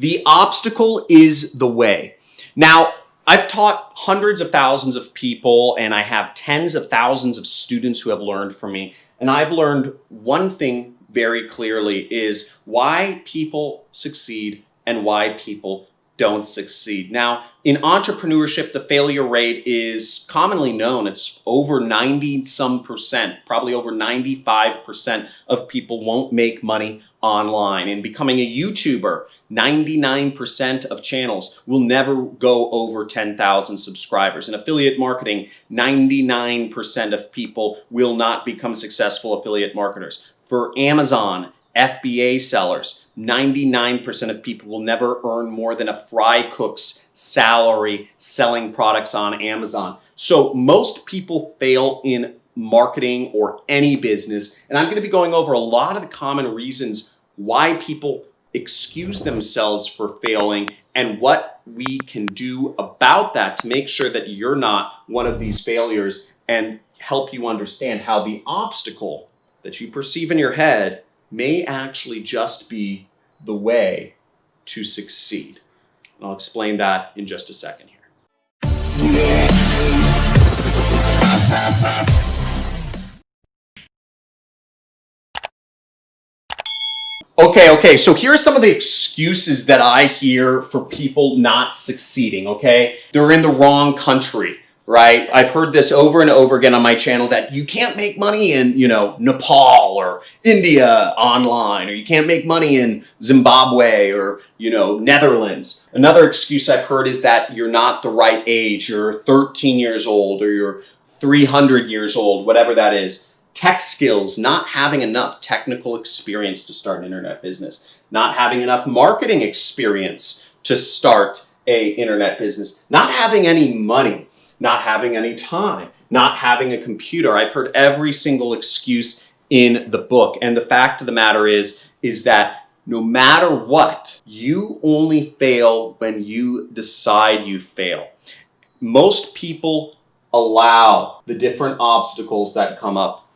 The obstacle is the way. Now, I've taught hundreds of thousands of people, and I have tens of thousands of students who have learned from me. And I've learned one thing very clearly is why people succeed and why people don't succeed. Now, in entrepreneurship, the failure rate is commonly known. It's over 90-some%, probably over 95% of people won't make money online. In becoming a YouTuber, 99% of channels will never go over 10,000 subscribers. In affiliate marketing, 99% of people will not become successful affiliate marketers. For Amazon, FBA sellers, 99% of people will never earn more than a fry cook's salary selling products on Amazon. So most people fail in marketing or any business. And I'm going to be going over a lot of the common reasons why people excuse themselves for failing and what we can do about that to make sure that you're not one of these failures, and help you understand how the obstacle that you perceive in your head may actually just be the way to succeed. And I'll explain that in just a second here. Okay, so here are some of the excuses that I hear for people not succeeding, okay? They're in the wrong country, right? I've heard this over and over again on my channel that you can't make money in, Nepal or India online, or you can't make money in Zimbabwe or, Netherlands. Another excuse I've heard is that you're not the right age. You're 13 years old or you're 300 years old, whatever that is. Tech skills, not having enough technical experience to start an internet business, not having enough marketing experience to start an internet business, not having any money, not having any time, not having a computer. I've heard every single excuse in the book. And the fact of the matter is that no matter what, you only fail when you decide you fail. Most people allow the different obstacles that come up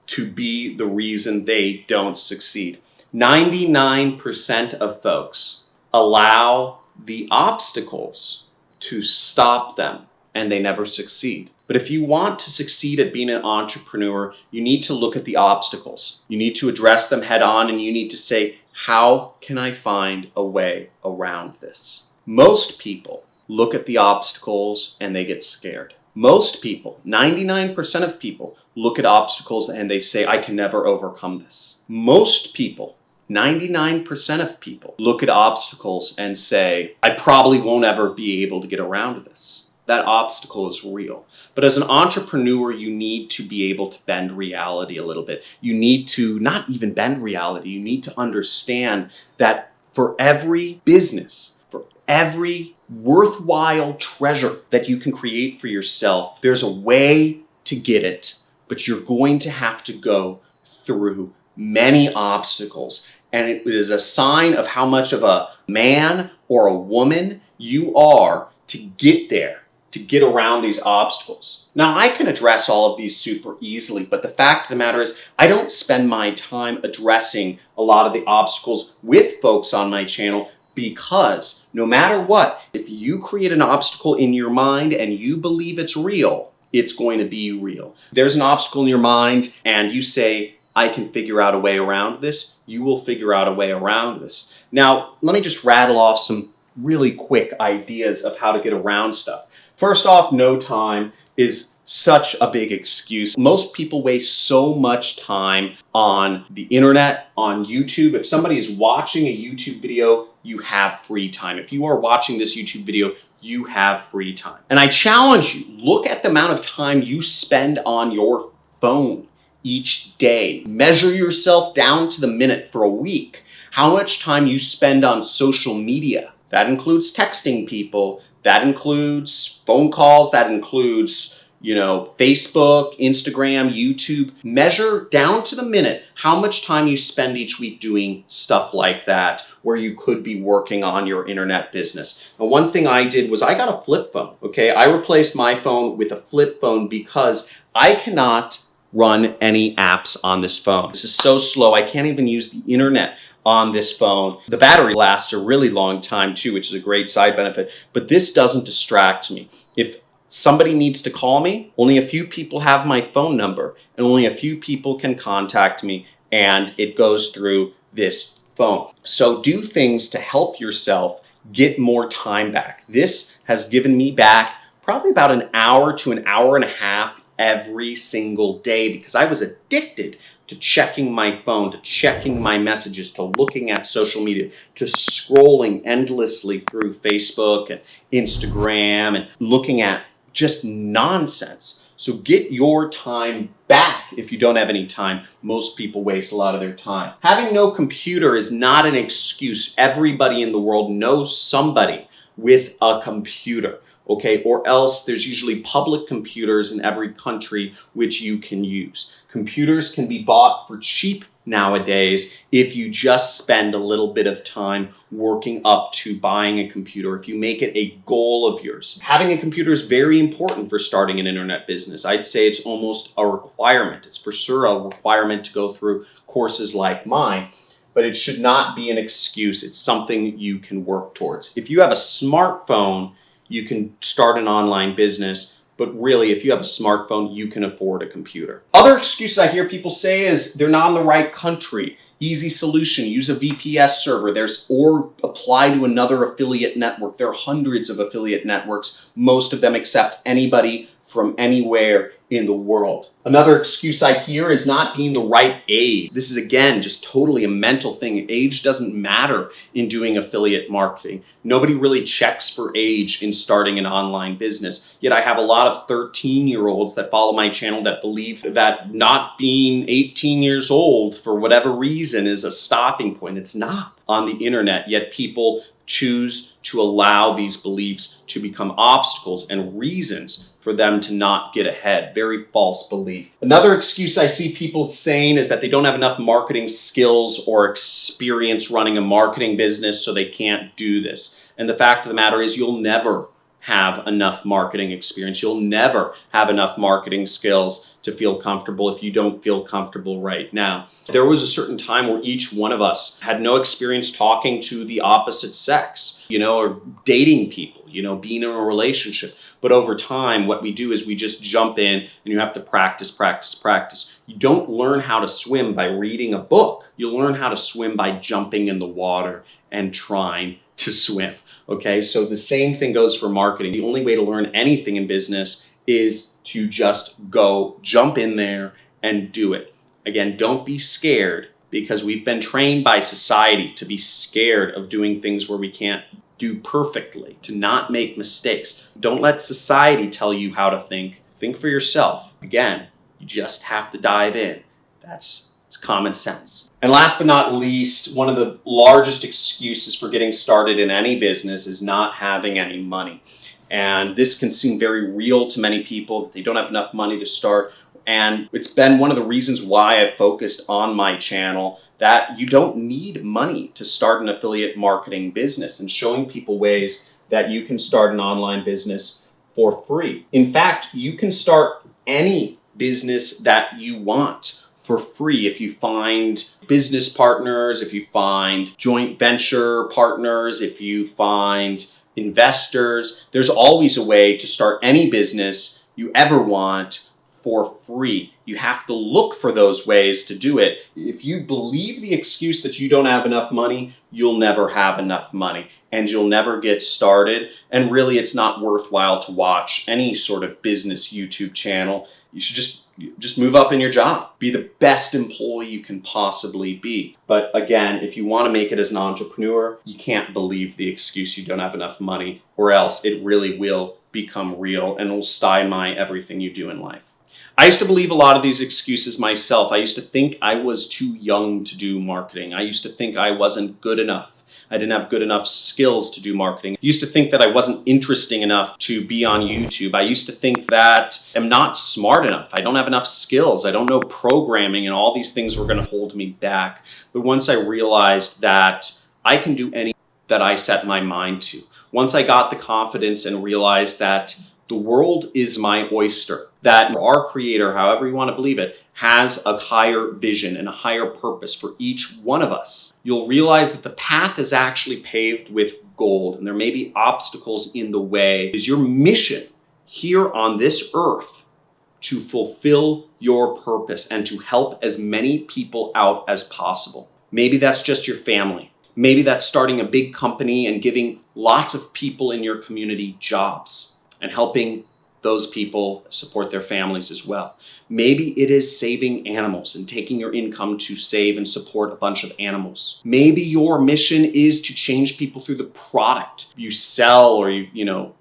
to be the reason they don't succeed. 99% of folks allow the obstacles to stop them, and they never succeed. But if you want to succeed at being an entrepreneur, you need to look at the obstacles. You need to address them head on, and you need to say, how can I find a way around this? Most people look at the obstacles and they get scared. Most people, 99% of people, look at obstacles and they say, I can never overcome this. Most people, 99% of people, look at obstacles and say, I probably won't ever be able to get around this. That obstacle is real. But as an entrepreneur, you need to be able to bend reality a little bit. You need to not even bend reality. You need to understand that for every business, for every worthwhile treasure that you can create for yourself, there's a way to get it, but you're going to have to go through many obstacles. And it is a sign of how much of a man or a woman you are to get there, to get around these obstacles. Now, I can address all of these super easily, but the fact of the matter is I don't spend my time addressing a lot of the obstacles with folks on my channel, because no matter what, if you create an obstacle in your mind and you believe it's real, it's going to be real. There's an obstacle in your mind and you say, I can figure out a way around this, you will figure out a way around this. Now, let me just rattle off some really quick ideas of how to get around stuff. First off, no time is such a big excuse. Most people waste so much time on the internet, on YouTube. If somebody is watching a YouTube video, you have free time. If you are watching this YouTube video, you have free time. And I challenge you, look at the amount of time you spend on your phone each day. Measure yourself down to the minute for a week. How much time you spend on social media. That includes texting people. That includes phone calls. That includes, Facebook, Instagram, YouTube. Measure down to the minute how much time you spend each week doing stuff like that, where you could be working on your internet business. Now, one thing I did was I got a flip phone, okay? I replaced my phone with a flip phone because I cannot run any apps on this phone. This is so slow, I can't even use the internet on this phone. The battery lasts a really long time too, which is a great side benefit, but this doesn't distract me. If somebody needs to call me, only a few people have my phone number and only a few people can contact me, and it goes through this phone. So do things to help yourself get more time back. This has given me back probably about an hour to an hour and a half every single day because I was addicted to checking my phone, to checking my messages, to looking at social media, to scrolling endlessly through Facebook and Instagram and looking at just nonsense. So get your time back if you don't have any time. Most people waste a lot of their time. Having no computer is not an excuse. Everybody in the world knows somebody with a computer. Okay, or else there's usually public computers in every country which you can use. Computers can be bought for cheap nowadays if you just spend a little bit of time working up to buying a computer, if you make it a goal of yours. Having a computer is very important for starting an internet business. I'd say it's almost a requirement. It's for sure a requirement to go through courses like mine, but it should not be an excuse. It's something you can work towards. If you have a smartphone, you can start an online business, but really, if you have a smartphone, you can afford a computer. Other excuses I hear people say is they're not in the right country. Easy solution, use a VPS server. Or apply to another affiliate network. There are hundreds of affiliate networks. Most of them accept anybody from anywhere in the world. Another excuse I hear is not being the right age. This is, again, just totally a mental thing. Age doesn't matter in doing affiliate marketing. Nobody really checks for age in starting an online business. Yet I have a lot of 13-year-olds that follow my channel that believe that not being 18 years old for whatever reason is a stopping point. It's not on the internet, yet people choose to allow these beliefs to become obstacles and reasons for them to not get ahead. Very false belief. Another excuse I see people saying is that they don't have enough marketing skills or experience running a marketing business, so they can't do this. And the fact of the matter is you'll never have enough marketing experience. You'll never have enough marketing skills to feel comfortable if you don't feel comfortable right now. There was a certain time where each one of us had no experience talking to the opposite sex, or dating people, being in a relationship. But over time, what we do is we just jump in and you have to practice, practice, practice. You don't learn how to swim by reading a book. You learn how to swim by jumping in the water and trying to swim. Okay, so the same thing goes for marketing. The only way to learn anything in business is to just go jump in there and do it. Again, don't be scared, because we've been trained by society to be scared of doing things where we can't do perfectly, to not make mistakes. Don't let society tell you how to think. Think for yourself. Again, you just have to dive in. That's common sense. And last but not least, one of the largest excuses for getting started in any business is not having any money. And this can seem very real to many people, that they don't have enough money to start. And it's been one of the reasons why I focused on my channel that you don't need money to start an affiliate marketing business, and showing people ways that you can start an online business for free. In fact, you can start any business that you want for free if you find business partners, if you find joint venture partners, if you find investors. There's always a way to start any business you ever want for free. You have to look for those ways to do it. If you believe the excuse that you don't have enough money, you'll never have enough money and you'll never get started. And really, it's not worthwhile to watch any sort of business YouTube channel. You should just move up in your job. Be the best employee you can possibly be. But again, if you want to make it as an entrepreneur, you can't believe the excuse you don't have enough money, or else it really will become real and will stymie everything you do in life. I used to believe a lot of these excuses myself. I used to think I was too young to do marketing. I used to think I wasn't good enough. I didn't have good enough skills to do marketing. I used to think that I wasn't interesting enough to be on YouTube. I used to think that I'm not smart enough. I don't have enough skills. I don't know programming, and all these things were going to hold me back. But once I realized that I can do anything that I set my mind to, once I got the confidence and realized that the world is my oyster, that our creator, however you want to believe it, has a higher vision and a higher purpose for each one of us, you'll realize that the path is actually paved with gold, and there may be obstacles in the way. It is your mission here on this earth to fulfill your purpose and to help as many people out as possible. Maybe that's just your family. Maybe that's starting a big company and giving lots of people in your community jobs and helping those people support their families as well. Maybe it is saving animals and taking your income to save and support a bunch of animals. Maybe your mission is to change people through the product you sell or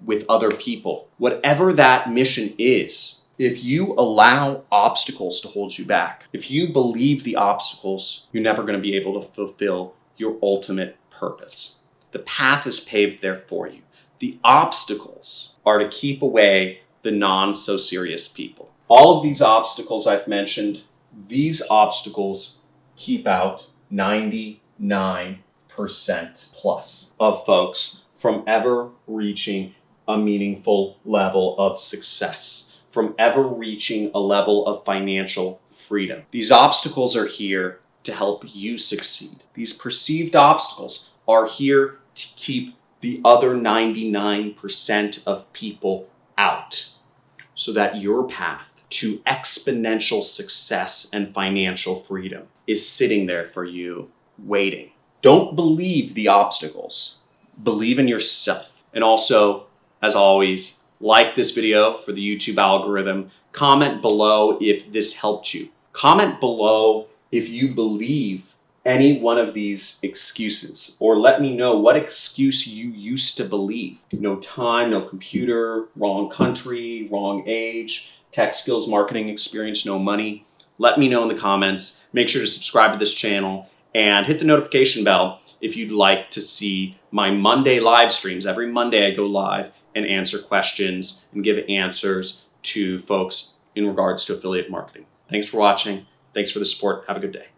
with other people. Whatever that mission is, if you allow obstacles to hold you back, if you believe the obstacles, you're never going to be able to fulfill your ultimate purpose. The path is paved there for you. The obstacles are to keep away the non-so-serious people. All of these obstacles I've mentioned, these obstacles keep out 99% plus of folks from ever reaching a meaningful level of success, from ever reaching a level of financial freedom. These obstacles are here to help you succeed. These perceived obstacles are here to keep the other 99% of people out, so that your path to exponential success and financial freedom is sitting there for you, waiting. Don't believe the obstacles. Believe in yourself. And also, as always, like this video for the YouTube algorithm. Comment below if this helped you. Comment below if you believe any one of these excuses, or let me know what excuse you used to believe. No time, no computer, wrong country, wrong age, tech skills, marketing experience, no money. Let me know in the comments. Make sure to subscribe to this channel and hit the notification bell if you'd like to see my Monday live streams. Every Monday I go live and answer questions and give answers to folks in regards to affiliate marketing. Thanks for watching. Thanks for the support. Have a good day.